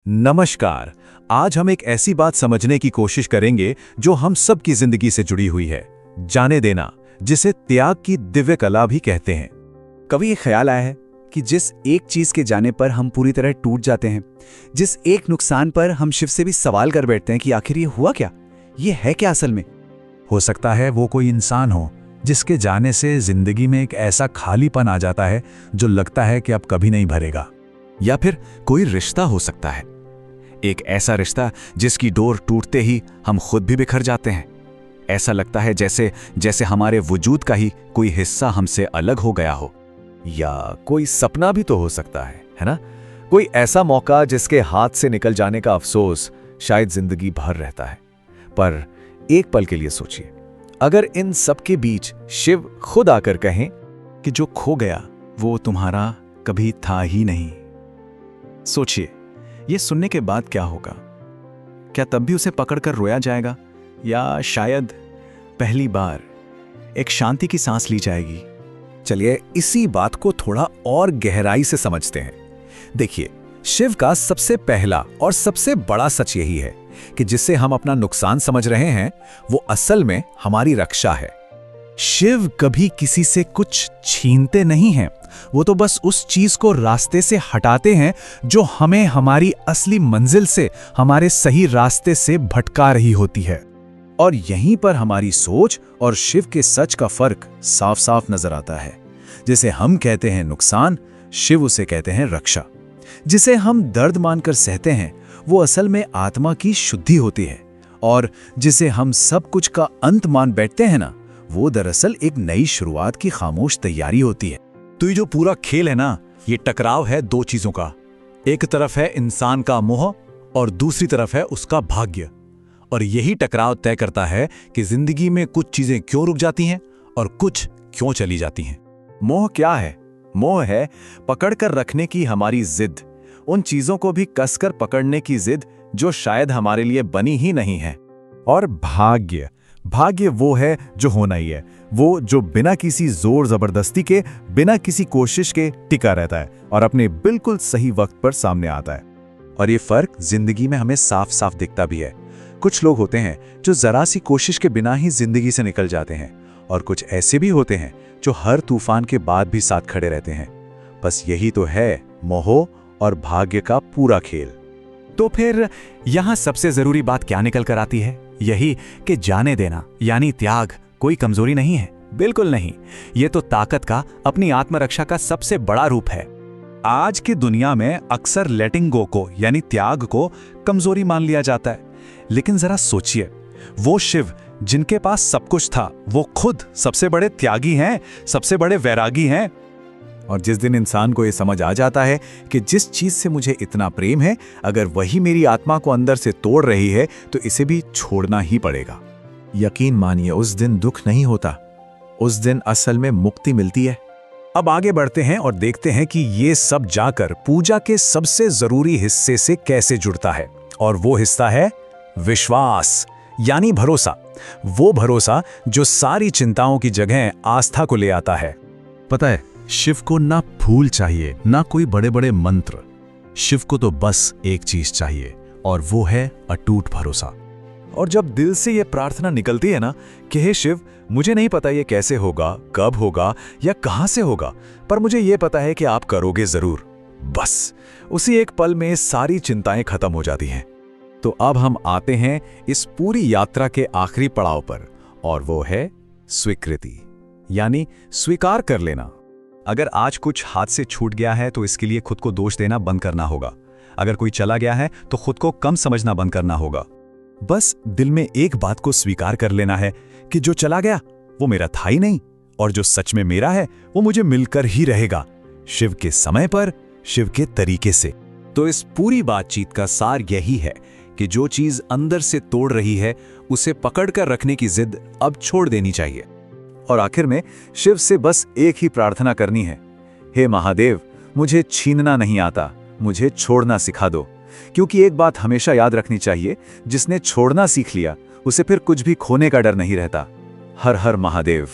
नमस्कार। आज हम एक ऐसी बात समझने की कोशिश करेंगे जो हम सब की जिंदगी से जुड़ी हुई है, जाने देना, जिसे त्याग की दिव्य कला भी कहते हैं। कभी ये ख्याल आया है कि जिस एक चीज के जाने पर हम पूरी तरह टूट जाते हैं, जिस एक नुकसान पर हम शिव से भी सवाल कर बैठते हैं कि आखिर ये हुआ क्या, ये है क्या असल में। हो सकता है वो कोई इंसान हो जिसके जाने से जिंदगी में एक ऐसा खालीपन आ जाता है जो लगता है कि अब कभी नहीं भरेगा। या फिर कोई रिश्ता हो सकता है, एक ऐसा रिश्ता जिसकी डोर टूटते ही हम खुद भी बिखर जाते हैं। ऐसा लगता है जैसे जैसे हमारे वजूद का ही कोई हिस्सा हमसे अलग हो गया हो। या कोई सपना भी तो हो सकता है ना? कोई ऐसा मौका जिसके हाथ से निकल जाने का अफसोस शायद जिंदगी भर रहता है। पर एक पल के लिए सोचिए, अगर इन सब के बीच शिव खुद आकर कहें कि जो खो गया वो तुम्हारा कभी था ही नहीं। सोचिए, ये सुनने के बाद क्या होगा? क्या तब भी उसे पकड़कर रोया जाएगा, या शायद पहली बार एक शांति की सांस ली जाएगी? चलिए इसी बात को थोड़ा और गहराई से समझते हैं। देखिए, शिव का सबसे पहला और सबसे बड़ा सच यही है कि जिसे हम अपना नुकसान समझ रहे हैं वो असल में हमारी रक्षा है। शिव कभी किसी से कुछ छीनते नहीं हैं, वो तो बस उस चीज को रास्ते से हटाते हैं जो हमें हमारी असली मंजिल से, हमारे सही रास्ते से भटका रही होती है। और यहीं पर हमारी सोच और शिव के सच का फर्क साफ साफ नजर आता है। जिसे हम कहते हैं नुकसान, शिव उसे कहते हैं रक्षा। जिसे हम दर्द मानकर सहते हैं वो असल में आत्मा की शुद्धि होती है, और जिसे हम सब कुछ का अंत मान बैठते हैं ना, वो दरअसल एक नई शुरुआत की खामोश तैयारी होती है। तो ये जो पूरा खेल है ना, ये टकराव है दो चीजों का। एक तरफ है इंसान का मोह और दूसरी तरफ है उसका भाग्य। और यही टकराव तय करता है कि जिंदगी में कुछ चीजें क्यों रुक जाती हैं और कुछ क्यों चली जाती हैं। मोह क्या है? मोह है पकड़कर रखने की हमारी जिद, उन चीजों को भी कसकर पकड़ने की जिद जो शायद हमारे लिए बनी ही नहीं है। और भाग्य, भाग्य वो है जो होना ही है, वो जो बिना किसी जोर जबरदस्ती के, बिना किसी कोशिश के टिका रहता है और अपने बिल्कुल सही वक्त पर सामने आता है। और ये फर्क जिंदगी में हमें साफ साफ दिखता भी है। कुछ लोग होते हैं जो जरा सी कोशिश के बिना ही जिंदगी से निकल जाते हैं, और कुछ ऐसे भी होते हैं जो हर तूफान के बाद भी साथ खड़े रहते हैं। बस यही तो है मोह और भाग्य का पूरा खेल। तो फिर यहां सबसे जरूरी बात क्या निकल कर आती है? यही कि जाने देना यानी त्याग कोई कमजोरी नहीं है, बिल्कुल नहीं। ये तो ताकत का, अपनी आत्मरक्षा का सबसे बड़ा रूप है। आज की दुनिया में अक्सर लेटिंग गो को यानी त्याग को कमजोरी मान लिया जाता है, लेकिन जरा सोचिए, वो शिव जिनके पास सब कुछ था, वो खुद सबसे बड़े त्यागी हैं, सबसे बड़े वैरागी हैं। और जिस दिन इंसान को ये समझ आ जाता है कि जिस चीज से मुझे इतना प्रेम है, अगर वही मेरी आत्मा को अंदर से तोड़ रही है, तो इसे भी छोड़ना ही पड़ेगा। यकीन मानिए, उस दिन दुख नहीं होता, उस दिन असल में मुक्ति मिलती है। अब आगे बढ़ते हैं और देखते हैं कि ये सब जाकर पूजा के सबसे जरूरी हिस्से से कैसे जुड़ता है। और वो हिस्सा है विश्वास यानी भरोसा। वो भरोसा जो सारी चिंताओं की जगह आस्था को ले आता है। पता है, शिव को ना फूल चाहिए, ना कोई बड़े बड़े मंत्र। शिव को तो बस एक चीज चाहिए, और वो है अटूट भरोसा। और जब दिल से ये प्रार्थना निकलती है ना कि हे शिव, मुझे नहीं पता ये कैसे होगा, कब होगा या कहां से होगा, पर मुझे ये पता है कि आप करोगे जरूर, बस उसी एक पल में सारी चिंताएं खत्म हो जाती हैं। तो अब हम आते हैं इस पूरी यात्रा के आखिरी पड़ाव पर, और वो है स्वीकृति, यानी स्वीकार कर लेना। अगर आज कुछ हाथ से छूट गया है तो इसके लिए खुद को दोष देना बंद करना होगा। अगर कोई चला गया है तो खुद को कम समझना बंद करना होगा। बस दिल में एक बात को स्वीकार कर लेना है कि जो चला गया वो मेरा था ही नहीं, और जो सच में मेरा है वो मुझे मिलकर ही रहेगा, शिव के समय पर, शिव के तरीके से। तो इस पूरी बातचीत का सार यही है कि जो चीज अंदर से तोड़ रही है उसे पकड़कर रखने की जिद अब छोड़ देनी चाहिए। और आखिर में शिव से बस एक ही प्रार्थना करनी है, हे महादेव, मुझे छीनना नहीं आता, मुझे छोड़ना सिखा दो। क्योंकि एक बात हमेशा याद रखनी चाहिए, जिसने छोड़ना सीख लिया उसे फिर कुछ भी खोने का डर नहीं रहता। हर हर महादेव।